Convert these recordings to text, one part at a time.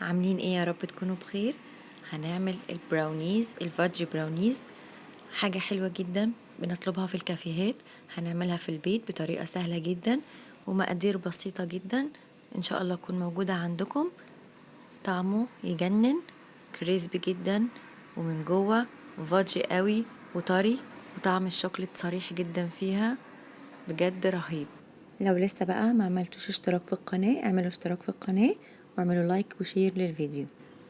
عاملين ايه؟ يا رب تكونوا بخير. هنعمل البراونيز، الفادج براونيز. حاجة حلوة جدا بنطلبها في الكافيهات، هنعملها في البيت بطريقة سهلة جدا ومقادير بسيطة جدا. ان شاء الله تكون موجودة عندكم. طعمه يجنن، كريسبي جدا ومن جوه فادج قوي وطري، وطعم الشوكولات صريح جدا فيها، بجد رهيب. لو لسه بقى ما عملتوش اشتراك في القناة، اعملوا اشتراك في القناة واعملوا لايك وشير للفيديو.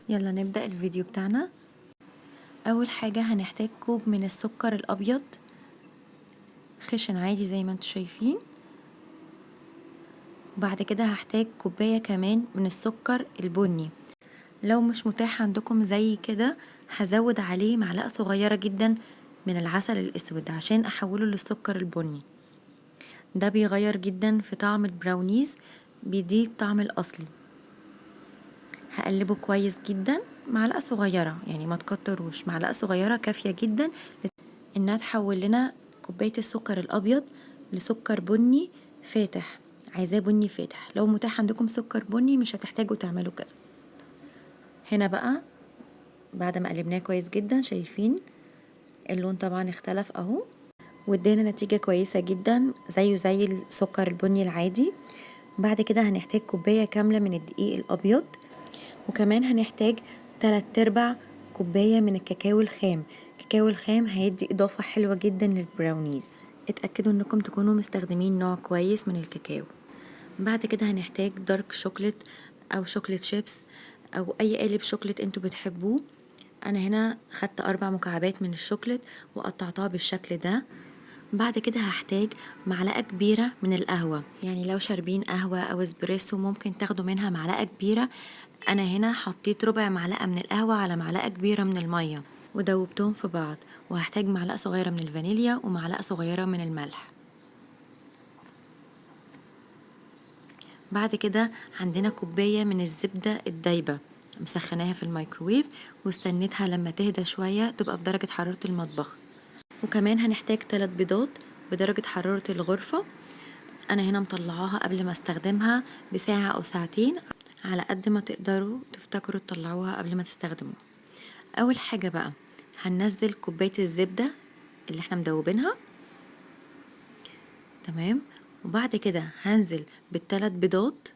يلا نبدأ الفيديو بتاعنا. اول حاجة هنحتاج كوب من السكر الابيض، خشن عادي زي ما انتوا شايفين. وبعد كده هحتاج كوباية كمان من السكر البني. لو مش متاح عندكم زي كده، هزود عليه معلقة صغيرة جدا من العسل الاسود عشان احوله للسكر البني. ده بيغير جدا في طعم البراونيز، بيديه الطعم الاصلي. هقلبه كويس جدا، معلقة صغيرة يعني ما تكتروش، معلقة صغيرة كافية جدا انها تحول لنا كوباية السكر الابيض لسكر بني فاتح. عايزاه بني فاتح، لو متاح عندكم سكر بني مش هتحتاجوا تعملوا كده. هنا بقى بعد ما قلبناه كويس جدا، شايفين اللون طبعا اختلف اهو، وادانا نتيجة كويسة جدا زيه زي السكر البني العادي. بعد كده هنحتاج كوباية كاملة من الدقيق الابيض، وكمان هنحتاج 3/4 كوباية من الكاكاو الخام. الكاكاو الخام هيدي إضافة حلوة جدا للبراونيز، اتأكدوا انكم تكونوا مستخدمين نوع كويس من الكاكاو. بعد كده هنحتاج دارك شوكليت او شوكليت شيبس او اي قالب شوكليت انتوا بتحبوه. انا هنا خدت 4 مكعبات من الشوكليت وقطعتها بالشكل ده. بعد كده هحتاج معلقة كبيرة من القهوة، يعني لو شاربين قهوة أو اسبريسو ممكن تاخدوا منها معلقة كبيرة. أنا هنا حطيت ربع معلقة من القهوة على معلقة كبيرة من المية ودوبتهم في بعض. وهحتاج معلقة صغيرة من الفانيليا ومعلقة صغيرة من الملح. بعد كده عندنا كوباية من الزبدة الدايبة، مسخناها في الميكروويف واستنيتها لما تهدى شوية تبقى بدرجة حرارة المطبخ. وكمان هنحتاج 3 بيضات بدرجة حرارة الغرفة. انا هنا مطلعاها قبل ما استخدمها بساعة او ساعتين، على قد ما تقدروا تفتكروا تطلعوها قبل ما تستخدموا. اول حاجة بقى هننزل كوباية الزبدة اللي احنا مدوبينها، تمام. وبعد كده هنزل بالثلاث بيضات،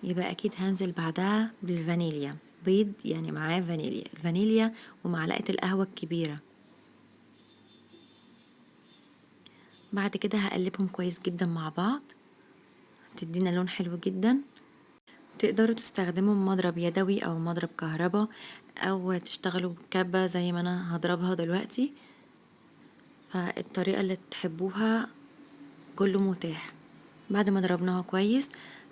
يبقى اكيد هنزل بعدها بالفانيليا. بيض يعني معاه فانيليا، الفانيليا ومعلقة القهوة الكبيرة. بعد كده هقلبهم كويس جدا مع بعض، تدينا لون حلو جدا. تقدروا تستخدموا مضرب يدوي او مضرب كهربا، او تشتغلوا بكبة زي ما انا هضربها دلوقتي. فالطريقة اللي تحبوها كله متاح. بعد ما ضربناها كويس،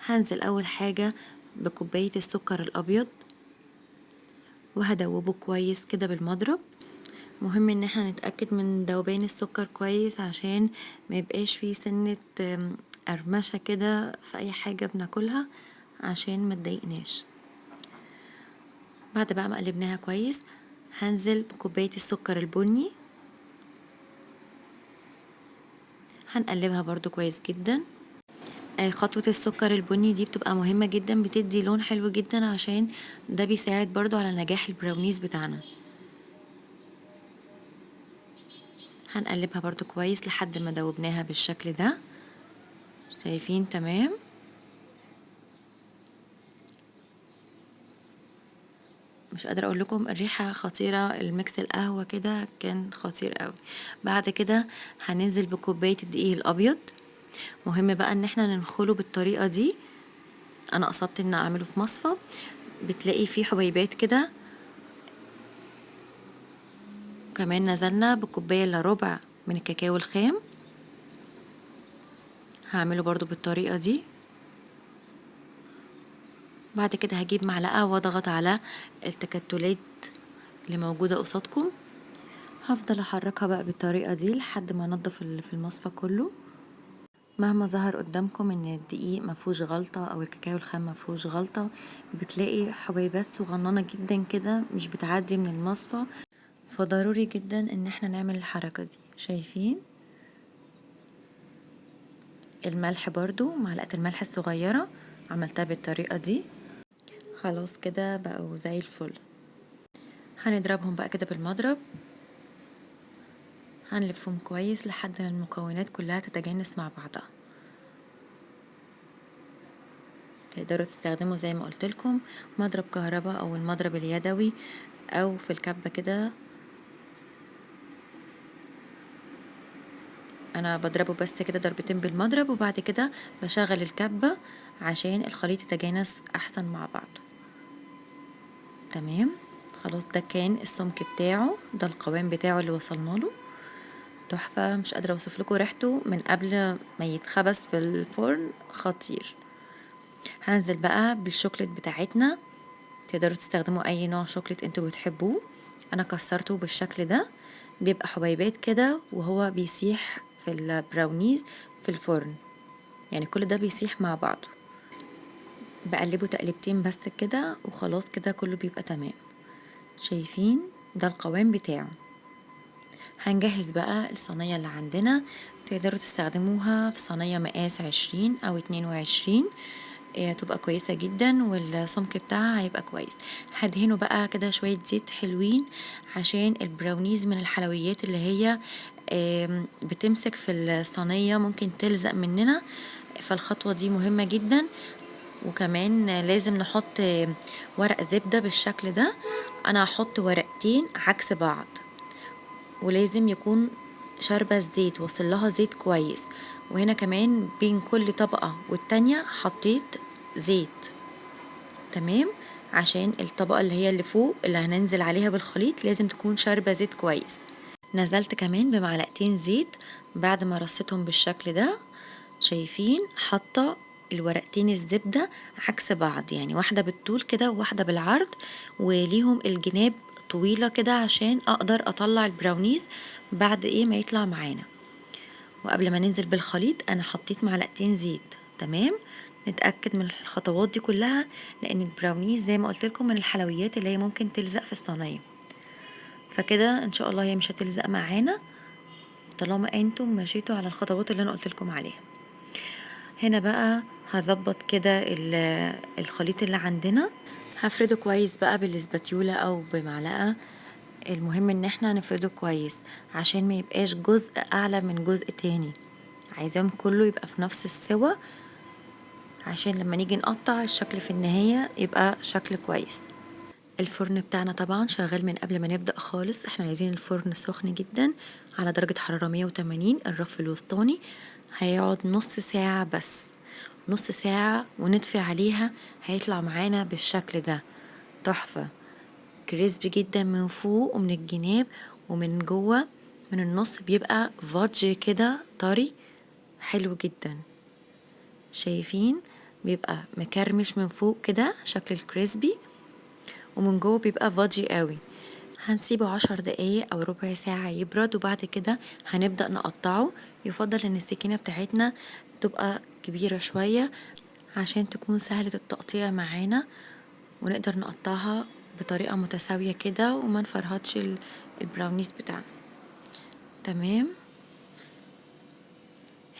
هنزل اول حاجة بكوباية السكر الابيض وهدوبه كويس كده بالمضرب. مهم ان احنا نتأكد من ذوبان السكر كويس عشان ما يبقاش فيه سنة قرمشة كده في اي حاجة بناكلها، عشان ما تضايقناش. بعد بقى ما قلبناها كويس، هنزل بكوباية السكر البني، هنقلبها برضو كويس جدا. خطوة السكر البني دي بتبقى مهمة جدا، بتدي لون حلو جدا، عشان ده بيساعد برضو على نجاح البراونيز بتاعنا. هنقلبها برضو كويس لحد ما دوبناها بالشكل ده، شايفين؟ تمام. مش قادرة اقول لكم الريحة خطيرة، الميكس القهوة كده كان خطير قوي. بعد كده هننزل بكوباية الدقيق الابيض. مهم بقى ان احنا ننخله بالطريقة دي. انا قصدت ان اعمله في مصفى، بتلاقي فيه حبيبات كده. كمان نزلنا بكوباية الا ربع من الكاكاو الخام، هعمله برضو بالطريقة دي. بعد كده هجيب معلقة واضغط على التكتلات اللي موجودة قصادكم. هفضل احركها بقى بالطريقة دي لحد ما انضف اللي في المصفى كله. مهما ظهر قدامكم ان الدقيق مفهوش غلطة او الكاكاو الخام مفهوش غلطة، بتلاقي حبيبات صغننة جدا كده مش بتعدي من المصفى. فضروري جدا ان احنا نعمل الحركة دي. شايفين الملح برضو، معلقة الملح الصغيرة عملتها بالطريقة دي. خلاص كده بقوا زي الفل. هنضربهم بقى كده بالمضرب، هنلفهم كويس لحد ما المكونات كلها تتجانس مع بعضها. تقدروا تستخدموا زي ما قلتلكم مضرب كهرباء او المضرب اليدوي او في الكبة كده. انا بضربه بس كده ضربتين بالمضرب، وبعد كده بشغل الكبة عشان الخليط يتجانس احسن مع بعضه. تمام. خلاص ده كان السمك بتاعه، ده القوام بتاعه اللي وصلنا له. تحفة، مش قادرة اوصف لكم ريحته من قبل ما يتخبز في الفرن، خطير. هنزل بقى بالشوكليت بتاعتنا، تقدروا تستخدموا اي نوع شوكليت انتوا بتحبوه. انا كسرته بالشكل ده، بيبقى حبيبات كده وهو بيسيح في البراونيز في الفرن، يعني كل ده بيسيح مع بعضه. بقلبه تقلبتين بس كده وخلاص كده كله بيبقى تمام. شايفين ده القوام بتاعه. هنجهز بقى الصينية اللي عندنا، تقدروا تستخدموها في صينية مقاس 20 أو 22، تبقى كويسة جدا والسمك بتاعها هيبقى كويس. هدهنه بقى كده شوية زيت حلوين عشان البراونيز من الحلويات اللي هي بتمسك في الصينية، ممكن تلزق مننا، فالخطوة دي مهمة جدا. وكمان لازم نحط ورق زبدة بالشكل ده. انا هحط ورقتين عكس بعض، ولازم يكون شاربة الزيت، وصل لها زيت كويس. وهنا كمان بين كل طبقة والتانية حطيت زيت. تمام، عشان الطبقة اللي هي اللي فوق اللي هننزل عليها بالخليط لازم تكون شاربة زيت كويس. نزلت كمان بمعلقتين زيت بعد ما رصيتهم بالشكل ده. شايفين حاطة الورقتين الزبدة عكس بعض، يعني واحدة بالطول كده وواحدة بالعرض، وليهم الجناب طويلة كده عشان اقدر اطلع البراونيز بعد ما يطلع معانا. وقبل ما ننزل بالخليط انا حطيت معلقتين زيت. تمام، نتأكد من الخطوات دي كلها، لان البراونيز زي ما قلت لكم من الحلويات اللي هي ممكن تلزق في الصينية، فكده ان شاء الله هي مش هتلزق معانا طالما انتم مشيتوا على الخطوات اللي انا قلت لكم عليها. هنا بقى هظبط كده الخليط اللي عندنا، هفرده كويس بقى بالاسباتيولا او بمعلقة. المهم ان احنا نفرده كويس عشان ما يبقاش جزء اعلى من جزء تاني، عايزاهم كله يبقى في نفس السوا عشان لما نيجي نقطع الشكل في النهاية يبقى شكل كويس. الفرن بتاعنا طبعا شغال من قبل ما نبدأ خالص، احنا عايزين الفرن سخن جدا على درجة حرارة 180. الرف الوسطاني هيقعد نص ساعة بس، نص ساعة ونطفي عليها، هيطلع معانا بالشكل ده. تحفة، كريسبي جدا من فوق ومن الجناب ومن جوه، من النص بيبقى فادج كده طري حلو جدا. شايفين بيبقى مكرمش من فوق كده شكل الكريسبي، ومن جوه بيبقى فادجي قوي. هنسيبه 10 دقايق او ربع ساعة يبرد، وبعد كده هنبدأ نقطعه. يفضل ان السكينة بتاعتنا تبقى كبيرة شوية عشان تكون سهلة التقطيع معانا، ونقدر نقطعها بطريقة متساوية كده وما نفرهدش البراونيز بتاعنا. تمام.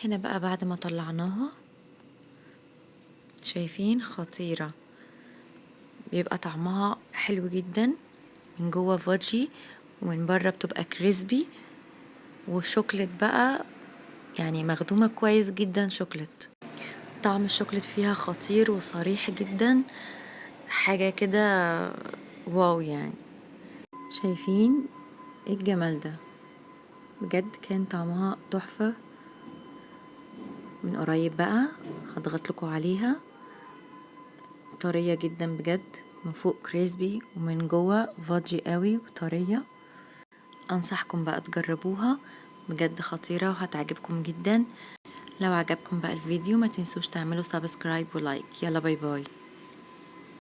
هنا بقى بعد ما طلعناها شايفين خطيرة، بيبقى طعمها حلو جدا، من جوه فادجي ومن بره بتبقى كريسبي، والشوكليت بقى يعني مخدومة كويس جدا شوكليت. طعم الشوكليت فيها خطير وصريح جدا، حاجة كده واو يعني. شايفين ايه الجمال ده، بجد كان طعمها تحفة. من قريب بقى هضغط لكم عليها، طرية جدا بجد، من فوق كريسبي ومن جوه فادجي قوي وطرية. انصحكم بقى تجربوها، بجد خطيرة وهتعجبكم جدا. لو عجبكم بقى الفيديو ما تنسوش تعملوا سبسكرايب ولايك. يلا باي باي.